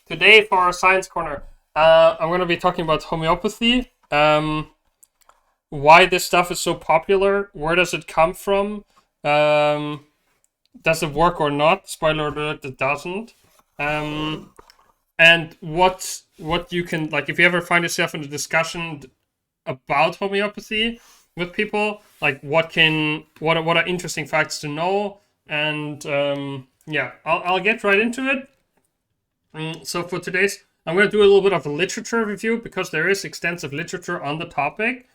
Today for our science corner, I'm going to be talking about homeopathy, why this stuff is so popular, where does it come from, does it work or not? Spoiler alert, it doesn't. And what you can, like, if you ever find yourself in a discussion about homeopathy with people, like what are interesting facts to know, and yeah, I'll get right into it. So for today's, I'm going to do a little bit of a literature review because there is extensive literature on the topic,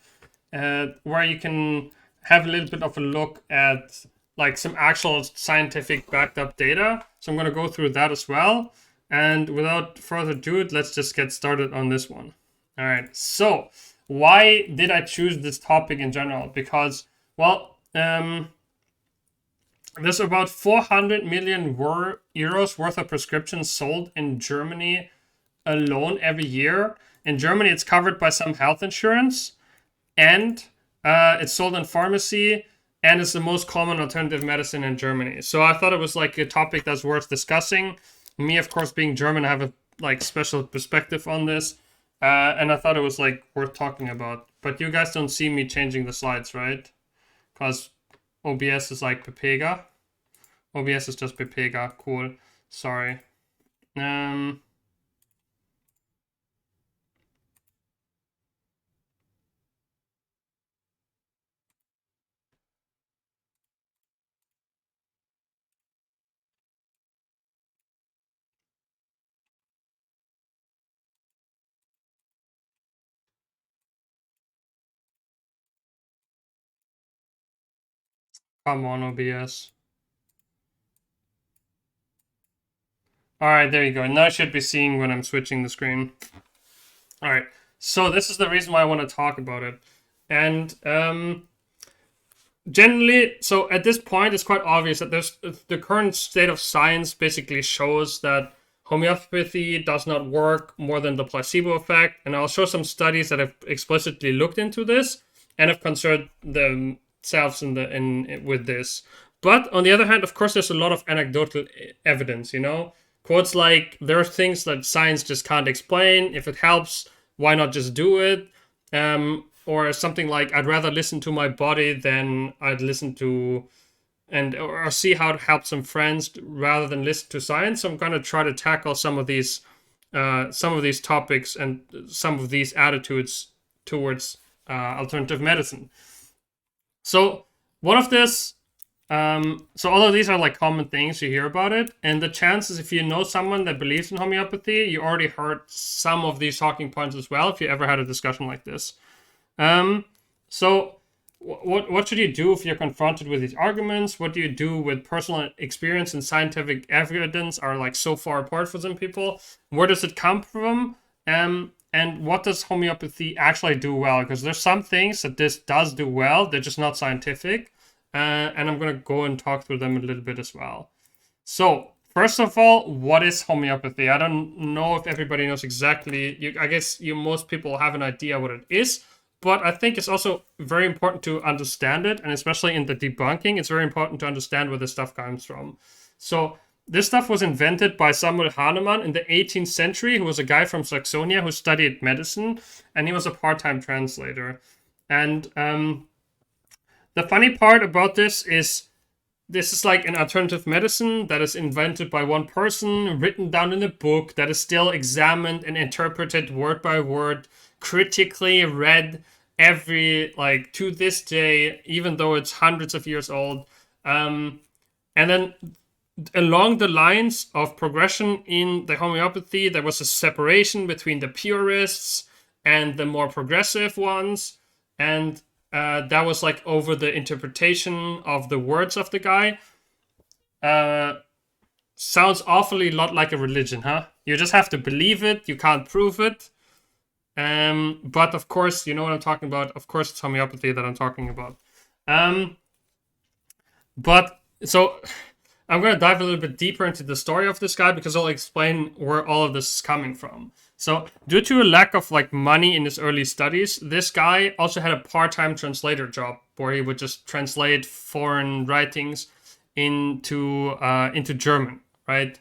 where you can have a little bit of a look at like some actual scientific backed up data. So I'm going to go through that as well. And without further ado, let's just get started on this one. All right. So why did I choose this topic in general? Because, well, there's about 400 million euros worth of prescriptions sold in Germany alone every year. In Germany, it's covered by some health insurance, and it's sold in pharmacy, and it's the most common alternative medicine in Germany. So I thought it was like a topic that's worth discussing. Me, of course, being German, I have a like special perspective on this, and I thought it was like worth talking about. But you guys don't see me changing the slides, right? Because OBS is like Pepega. OBS is just Pepega. Cool. Sorry. Come on, OBS. Alright, there you go. Now I should be seeing when I'm switching the screen. Alright, so this is the reason why I want to talk about it. And generally, so at this point, it's quite obvious that the current state of science basically shows that homeopathy does not work more than the placebo effect. And I'll show some studies that have explicitly looked into this and have concerned themselves with this. But on the other hand, of course, there's a lot of anecdotal evidence, you know? Quotes like, there are things that science just can't explain. If it helps, why not just do it? Or something like, I'd rather listen to my body than I'd listen to or see how it helps some friends rather than listen to science. So I'm going to try to tackle some of these topics and some of these attitudes towards alternative medicine. So one of this, so all of these are like common things you hear about it, and the chances, if you know someone that believes in homeopathy, you already heard some of these talking points as well. If you ever had a discussion like this, so what should you do if you're confronted with these arguments? What do you do with personal experience and scientific evidence are like so far apart for some people? Where does it come from? And what does homeopathy actually do well? Because there's some things that this does do well, they're just not scientific. And I'm going to go and talk through them a little bit as well. So, first of all, what is homeopathy? I don't know if everybody knows exactly. I guess most people have an idea what it is. But I think it's also very important to understand it. And especially in the debunking, it's very important to understand where this stuff comes from. So, this stuff was invented by Samuel Hahnemann in the 18th century, who was a guy from Saxonia who studied medicine, and he was a part-time translator. And the funny part about this is like an alternative medicine that is invented by one person, written down in a book, that is still examined and interpreted word by word, critically read to this day, even though it's hundreds of years old. And then along the lines of progression in the homeopathy, there was a separation between the purists and the more progressive ones. And that was like over the interpretation of the words of the guy. Sounds awfully lot like a religion, huh? You just have to believe it. You can't prove it. But of course, you know what I'm talking about. Of course, it's homeopathy that I'm talking about. But so I'm going to dive a little bit deeper into the story of this guy because I'll explain where all of this is coming from. So due to a lack of like money in his early studies, this guy also had a part-time translator job where he would just translate foreign writings into German, right?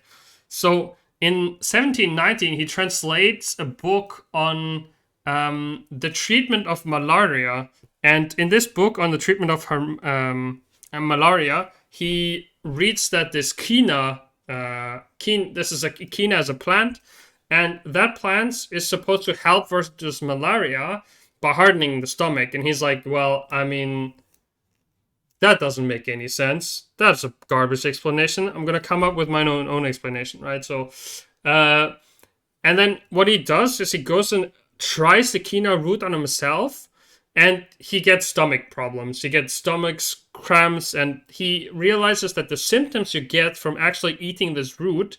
So in 1719, he translates a book on the treatment of malaria. And in this book on the treatment of malaria, he reads that this quina, quina is a plant, and that plant is supposed to help versus malaria by hardening the stomach. And he's like, well, I mean, that doesn't make any sense. That's a garbage explanation. I'm going to come up with my own explanation, right? So, and then what he does is he goes and tries the quina root on himself, and he gets stomach problems. He gets stomach cramps, and he realizes that the symptoms you get from actually eating this root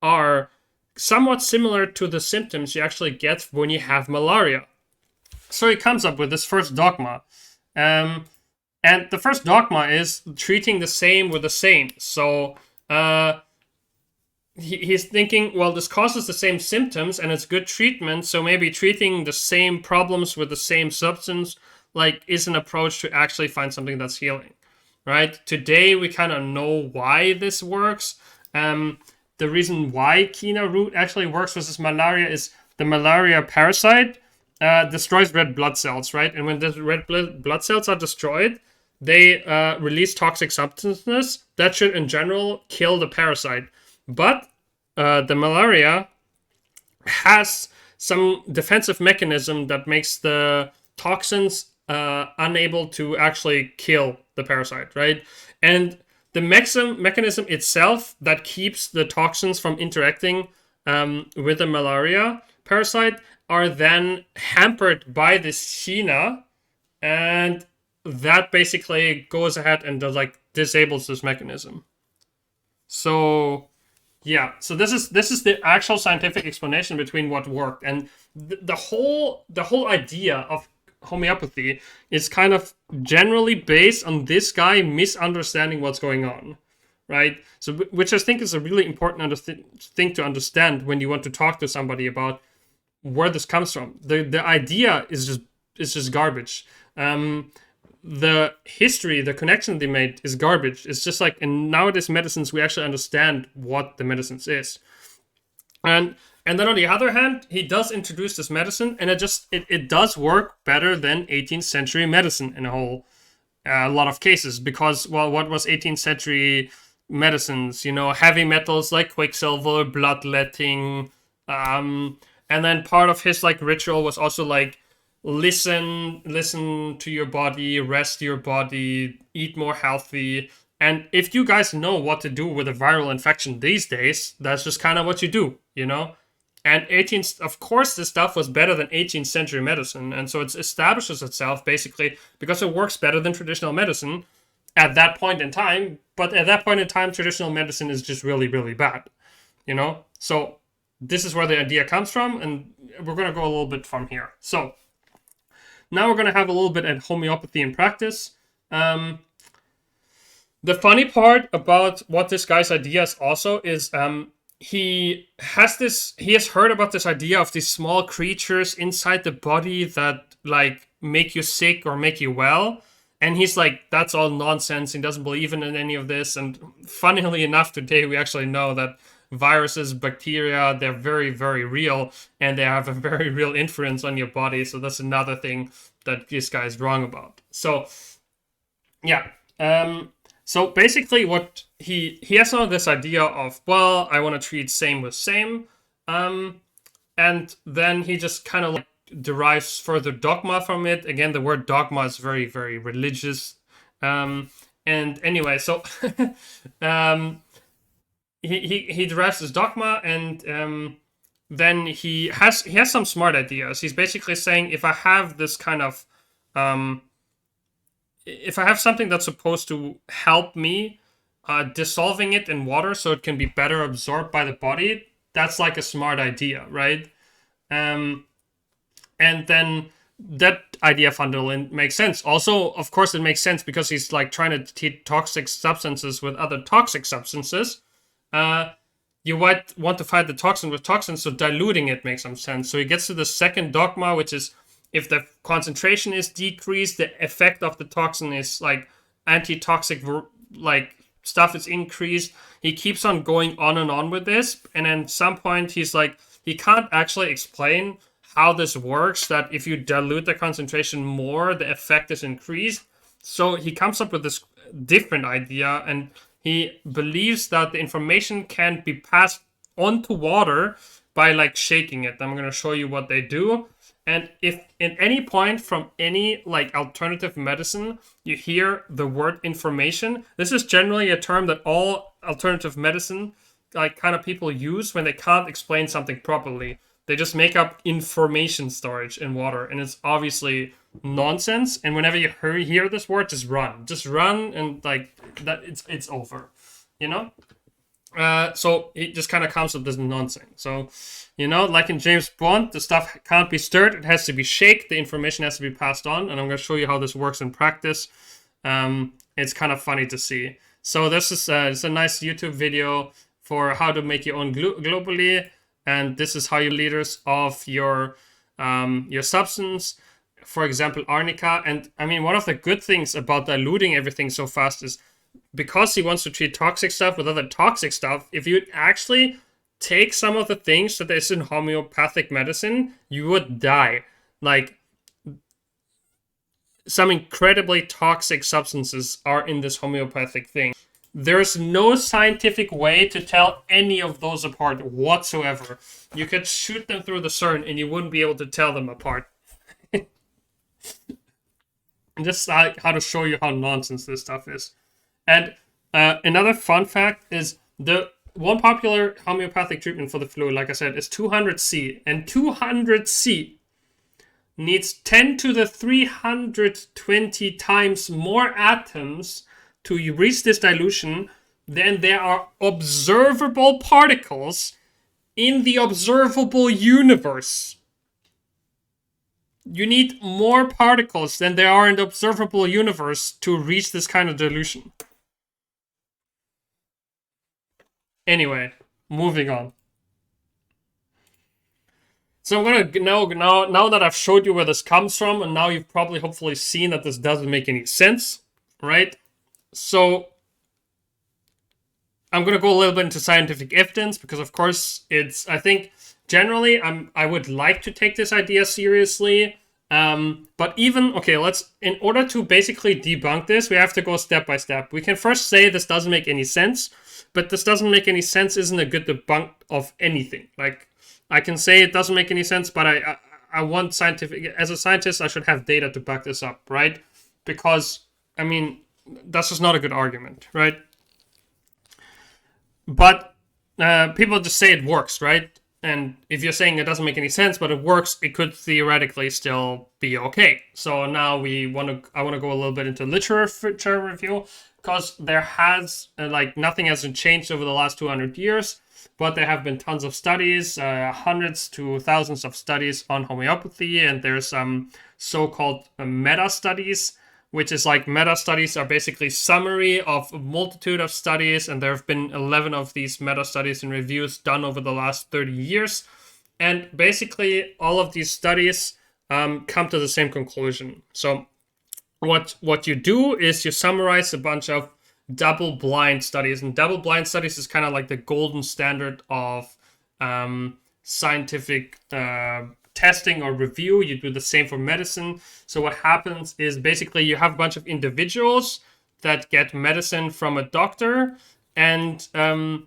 are somewhat similar to the symptoms you actually get when you have malaria. So he comes up with this first dogma. And the first dogma is treating the same with the same. So he's thinking, well, this causes the same symptoms and it's good treatment, so maybe treating the same problems with the same substance is an approach to actually find something that's healing, right? Today we kind of know why this works. The reason why quina root actually works versus malaria is the malaria parasite destroys red blood cells, right? And when the red blood cells are destroyed, they release toxic substances that should in general kill the parasite. But the malaria has some defensive mechanism that makes the toxins unable to actually kill the parasite, right? And the mechanism itself that keeps the toxins from interacting with the malaria parasite are then hampered by this quina, and that basically goes ahead and disables this mechanism. So yeah, so this is the actual scientific explanation between what worked, and the whole idea of homeopathy is kind of generally based on this guy misunderstanding what's going on, right? So which I think is a really important thing to understand when you want to talk to somebody about where this comes from. The idea is just garbage. The history, the connection they made is garbage. It's just like in nowadays medicines, we actually understand what the medicines is. And then on the other hand, he does introduce this medicine, and it does work better than 18th century medicine in a lot of cases, because, well, what was 18th century medicines? Heavy metals like quicksilver, bloodletting, and then part of his ritual was also listen to your body, rest your body, eat more healthy. And if you guys know what to do with a viral infection these days, that's just kind of what you do, And of course, this stuff was better than 18th century medicine, and so it establishes itself basically because it works better than traditional medicine at that point in time. But at that point in time, traditional medicine is just really, really bad, So this is where the idea comes from, and we're going to go a little bit from here. So now we're going to have a little bit at homeopathy in practice. The funny part about what this guy's idea is also is he has heard about this idea of these small creatures inside the body that make you sick or make you well. And he's like, that's all nonsense. He doesn't believe in any of this. And funnily enough, today we actually know that viruses, bacteria, they're very, very real, and they have a very real influence on your body. So that's another thing that this guy is wrong about. So yeah. So basically what he has now this idea of, well, I want to treat same with same. And then he just kind of derives further dogma from it. Again, the word dogma is very, very religious. And anyway, so he derives this dogma, and then he has some smart ideas. He's basically saying, if I have this kind of if I have something that's supposed to help me, dissolving it in water so it can be better absorbed by the body, that's a smart idea, right? And then that idea fundamentally makes sense. Also, of course, it makes sense because he's trying to treat toxic substances with other toxic substances. You might want to fight the toxin with toxins, so diluting it makes some sense. So he gets to the second dogma, which is, if the concentration is decreased, the effect of the toxin is antitoxic, stuff is increased. He keeps on going on and on with this, and then at some point he's like, he can't actually explain how this works, that if you dilute the concentration more, the effect is increased. So he comes up with this different idea, and he believes that the information can be passed onto water by like shaking it. I'm going to show you what they do. And if at any point from any like alternative medicine you hear the word information, this is generally a term that all alternative medicine like kind of people use when they can't explain something properly. They just make up information storage in water, and it's obviously nonsense. And whenever you hear this word, just run, and like that, it's over, you know. So it just kind of comes with this nonsense. So, you know, like in James Bond, the stuff can't be stirred; it has to be shaken. The information has to be passed on, and I'm going to show you how this works in practice. It's kind of funny to see. So this is it's a nice YouTube video for how to make your own globally, and this is how you leaders of your substance, for example, arnica. And I mean, one of the good things about diluting everything so fast is because he wants to treat toxic stuff with other toxic stuff. If you actually take some of the things that is in homeopathic medicine, you would die. Like, some incredibly toxic substances are in this homeopathic thing. There's no scientific way to tell any of those apart whatsoever. You could shoot them through the CERN and you wouldn't be able to tell them apart. Just like how to show you how nonsense this stuff is. And another fun fact is the one popular homeopathic treatment for the flu, like I said, is 200C. And 200C needs 10 to the 320 times more atoms to reach this dilution than there are observable particles in the observable universe. You need more particles than there are in the observable universe to reach this kind of dilution. Anyway, moving on. So I'm gonna now that I've showed you where this comes from, and now you've probably hopefully seen that this doesn't make any sense, right? So I'm gonna go a little bit into scientific evidence because, of course, I think generally I would like to take this idea seriously. But even in order to basically debunk this, we have to go step by step. We can first say this doesn't make any sense, but this doesn't make any sense isn't a good debunk of anything. Like, I can say it doesn't make any sense, but I want scientific, as a scientist, I should have data to back this up, right? Because, I mean, that's just not a good argument, right? But people just say it works, right? And if you're saying it doesn't make any sense, but it works, it could theoretically still be okay. So now I want to go a little bit into literature review, because there has, nothing hasn't changed over the last 200 years, but there have been tons of studies, hundreds to thousands of studies on homeopathy, and there's so-called meta-studies, which is like meta-studies are basically summary of a multitude of studies, and there have been 11 of these meta-studies and reviews done over the last 30 years. And basically, all of these studies come to the same conclusion. So what you do is you summarize a bunch of double-blind studies, and double-blind studies is kind of like the golden standard of scientific testing or review. You do the same for medicine. So what happens is basically you have a bunch of individuals that get medicine from a doctor, and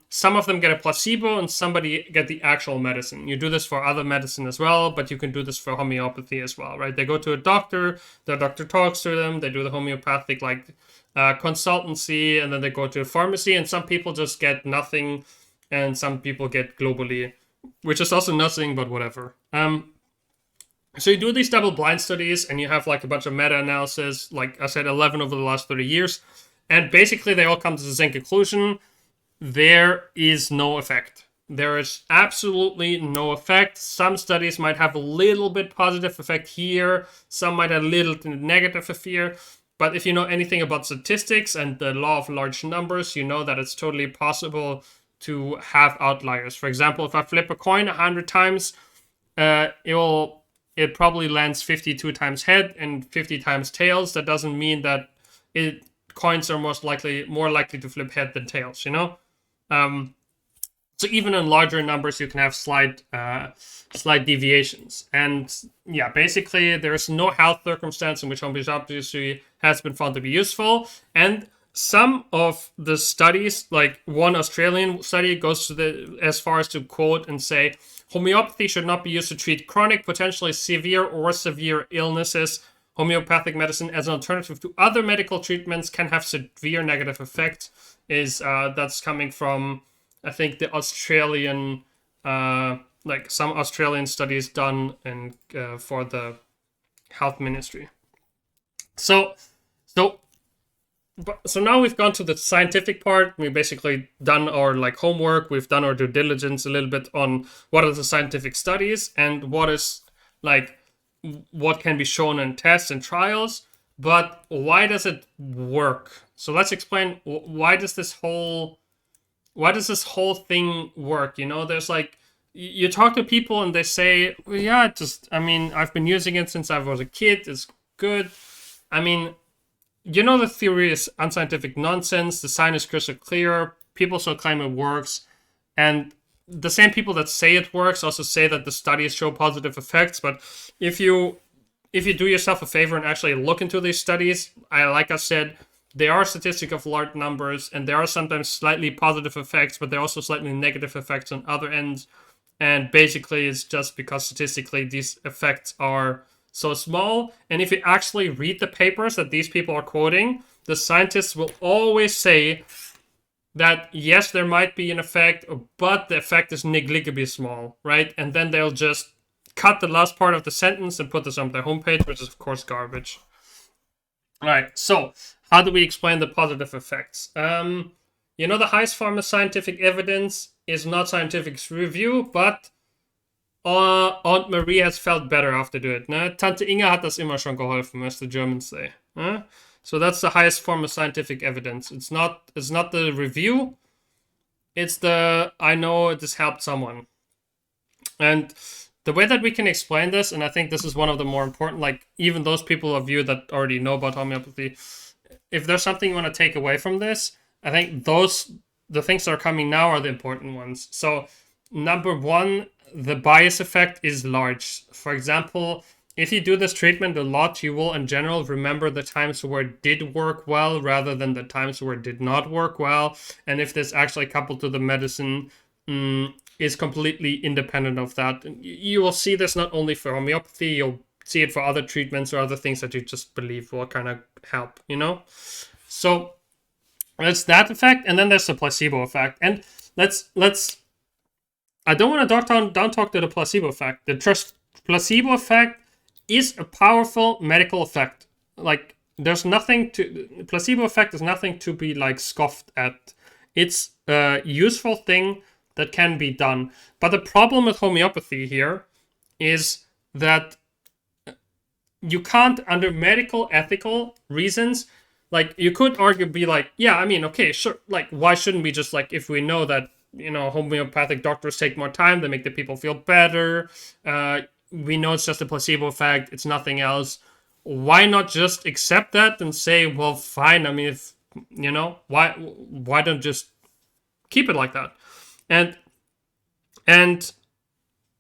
some of them get a placebo and somebody get the actual medicine. You do this for other medicine as well, but you can do this for homeopathy as well, right? They go to a doctor, the doctor talks to them, they do the homeopathic consultancy, and then they go to a pharmacy, and some people just get nothing and some people get globally, which is also nothing, but whatever. So you do these double-blind studies, and you have like a bunch of meta-analysis, like I said, 11 over the last 30 years. And basically they all come to the same conclusion. There is no effect. There is absolutely no effect. Some studies might have a little bit positive effect here. Some might have a little negative effect here. But if you know anything about statistics and the law of large numbers, you know that it's totally possible to have outliers. For example, if I flip a coin 100 times, it probably lands 52 times head and 50 times tails. That doesn't mean that coins are more likely to flip head than tails, you know? So even in larger numbers, you can have slight deviations. And yeah, basically, there's no health circumstance in which homeopathy has been found to be useful. And some of the studies, like one Australian study, goes as far as to quote and say, homeopathy should not be used to treat chronic, potentially severe or severe illnesses. Homeopathic medicine as an alternative to other medical treatments can have severe negative effects. That's coming from, I think, the Australian, like some Australian studies done for the health ministry. So now we've gone to the scientific part. We've basically done our homework. We've done our due diligence a little bit on what are the scientific studies and what can be shown in tests and trials. But why does it work? So let's explain why does this whole thing work? You know, there's you talk to people and they say, well, yeah, I've been using it since I was a kid. It's good. I mean, you know, the theory is unscientific nonsense. The science is crystal clear. People still claim it works. And the same people that say it works also say that the studies show positive effects. But if you do yourself a favor and actually look into these studies, like I said, there are statistics of large numbers, and there are sometimes slightly positive effects, but there are also slightly negative effects on other ends. And basically, it's just because statistically these effects are so small. And if you actually read the papers that these people are quoting, the scientists will always say that, yes, there might be an effect, but the effect is negligibly small, right? And then they'll just cut the last part of the sentence and put this on their homepage, which is, of course, garbage. All right, so how do we explain the positive effects? You know, the highest form of scientific evidence is not scientific review, but Aunt Marie has felt better after doing it. Ne? Tante Inge hat das immer schon geholfen, as the Germans say. So that's the highest form of scientific evidence. It's not the review. It's the, I know this helped someone. And the way that we can explain this, and I think this is one of the more important, even those people of you that already know about homeopathy, if there's something you want to take away from this, I think the things that are coming now are the important ones. So, number one, the bias effect is large. For example, if you do this treatment a lot, you will in general remember the times where it did work well rather than the times where it did not work well. And if this actually coupled to the medicine is completely independent of that, you will see this not only for homeopathy, you'll see it for other treatments or other things that you just believe will kind of help, you know? So that's that effect, and then there's the placebo effect. And let's I don't want to down talk to the placebo effect. The placebo effect is a powerful medical effect. There's nothing to... Placebo effect is nothing to be, scoffed at. It's a useful thing that can be done. But the problem with homeopathy here is that you can't, under medical, ethical reasons... you could argue, yeah, I mean, okay, sure. Why shouldn't we just, if we know that, homeopathic doctors take more time, they make the people feel better, we know it's just a placebo effect, it's nothing else. Why not just accept that and say, well, fine, I mean, if, why don't just keep it like that? And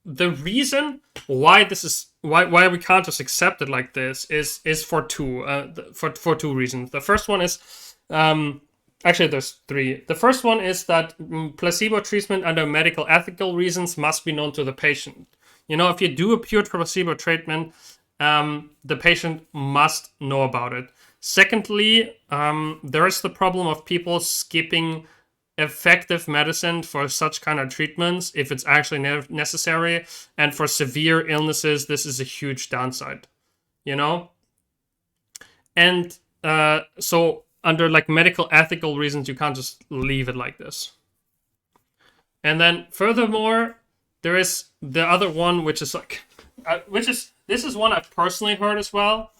the reason why this is why we can't just accept it like this is for two reasons. The first one is actually there's three. The first one is that placebo treatment under medical ethical reasons must be known to the patient. If you do a pure placebo treatment, the patient must know about it. Secondly, there is the problem of people skipping effective medicine for such kind of treatments if it's actually necessary, and for severe illnesses this is a huge downside, and so under medical ethical reasons you can't just leave it like this. And then furthermore, there is the other one, which is this is one I've personally heard as well.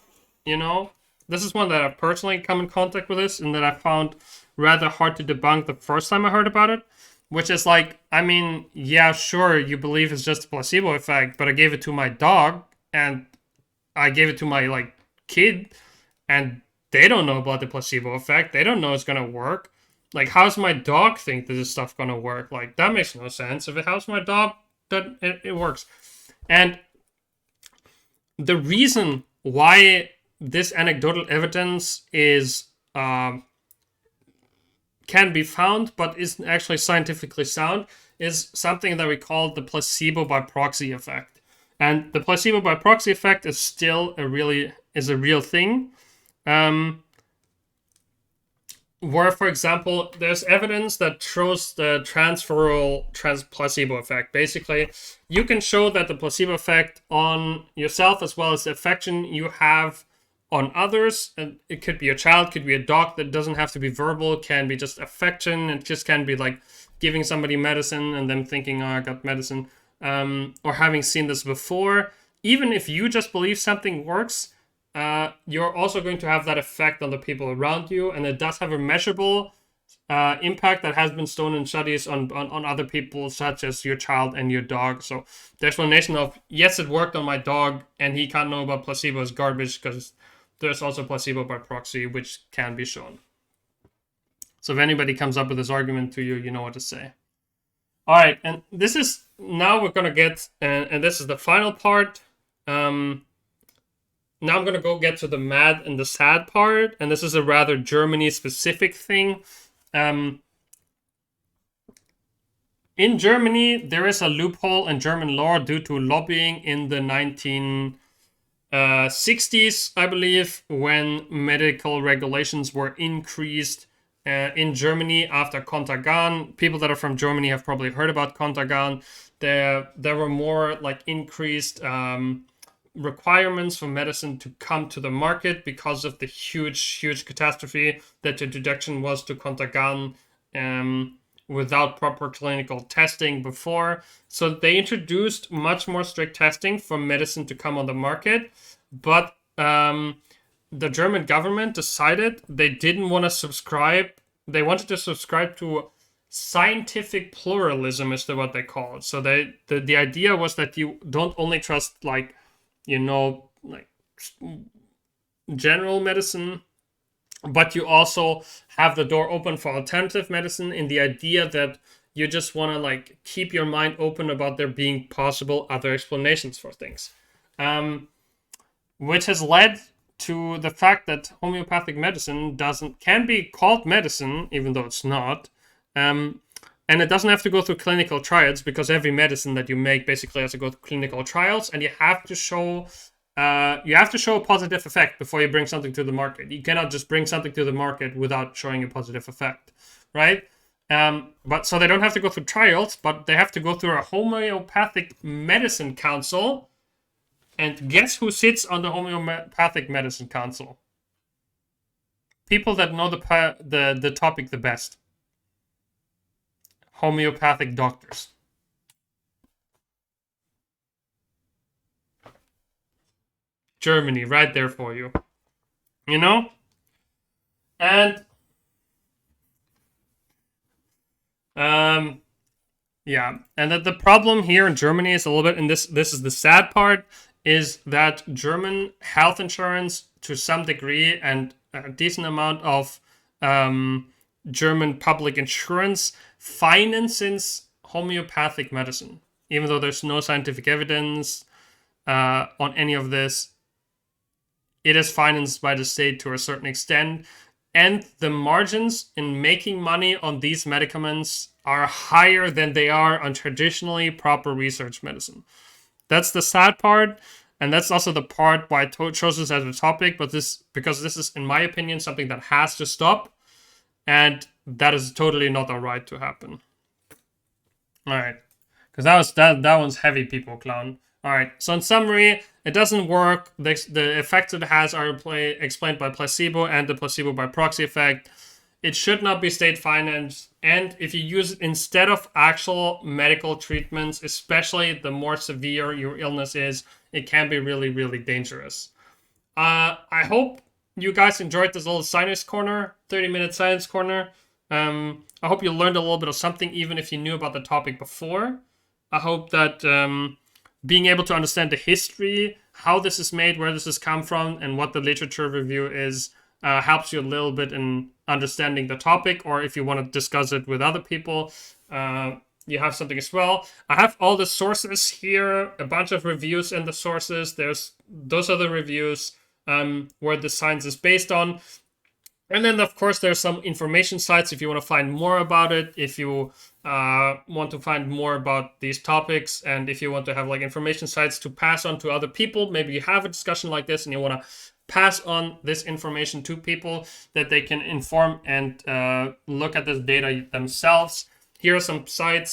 This is one that I've personally come in contact with this, and that I found rather hard to debunk the first time I heard about it, which is I mean, yeah, sure, you believe it's just a placebo effect, but I gave it to my dog, and I gave it to my kid, and They don't know about the placebo effect. They don't know it's gonna work. Like, how's my dog think that this stuff gonna work? Like, that makes no sense. If it helps my dog, that it works. And the reason why this anecdotal evidence is can be found, but isn't actually scientifically sound, is something that we call the placebo by proxy effect. And the placebo by proxy effect is still a real thing. Where, for example, there's evidence that shows the transferal placebo effect. Basically, you can show that the placebo effect on yourself as well as the affection you have on others, and it could be a child, could be a dog, that doesn't have to be verbal, can be just affection, it just can be like giving somebody medicine and them thinking, oh, I got medicine, or having seen this before. Even if you just believe something works, you're also going to have that effect on the people around you, and it does have a measurable impact that has been shown in studies on other people, such as your child and your dog. So the explanation of, yes, it worked on my dog and he can't know about placebo is garbage, because there's also placebo by proxy, which can be shown. So if anybody comes up with this argument to you, you know what to say. All right, and this is, now we're going to get, and this is the final part. Now I'm going to go get to the mad and the sad part, and this is a rather Germany-specific thing. In Germany, there is a loophole in German law due to lobbying in the 1960s, I believe, when medical regulations were increased in Germany after Contergan. People that are from Germany have probably heard about Contergan. There were more like increased requirements for medicine to come to the market because of the huge catastrophe that the introduction was to Contergan without proper clinical testing before. So they introduced much more strict testing for medicine to come on the market, but the German government decided they didn't want to subscribe. They wanted to subscribe to scientific pluralism, is what they call it. So the idea was that you don't only trust like general medicine, but you also have the door open for alternative medicine, in the idea that you just want to like keep your mind open about there being possible other explanations for things, which has led to the fact that homeopathic medicine can be called medicine, even though it's not, and it doesn't have to go through clinical trials, because every medicine that you make basically has to go through clinical trials, and you have to show a positive effect before you bring something to the market. You cannot just bring something to the market without showing a positive effect, right? But so they don't have to go through trials, but they have to go through a homeopathic medicine council. And guess who sits on the homeopathic medicine council? People that know the topic the best. Homeopathic doctors. Germany, right there for you. You know? And yeah, and that the problem here in Germany is a little bit, and this is the sad part, is that German health insurance, to some degree, and a decent amount of German public insurance finances homeopathic medicine, even though there's no scientific evidence on any of this. It is financed by the state to a certain extent, and the margins in making money on these medicaments are higher than they are on traditionally proper research medicine. That's the sad part, and that's also the part why I chose this as a topic, but because this is, in my opinion, something that has to stop, and that is totally not alright to happen. Alright, because that one's heavy, people clown. Alright, so in summary, it doesn't work. The effects it has are explained by placebo and the placebo by proxy effect. It should not be state financed, and if you use it instead of actual medical treatments, especially the more severe your illness is, it can be really, really dangerous. I hope you guys enjoyed this little science corner, 30-minute science corner. I hope you learned a little bit of something, even if you knew about the topic before. I hope that being able to understand the history, how this is made, where this has come from, and what the literature review is, helps you a little bit in understanding the topic, or if you want to discuss it with other people, you have something as well. I have all the sources here, a bunch of reviews in the sources. Those are the reviews where the science is based on. And then, of course, there's some information sites if you want to find more about it, if you want to find more about these topics, and if you want to have like information sites to pass on to other people. Maybe you have a discussion like this and you want to pass on this information to people that they can inform and look at this data themselves. Here are some sites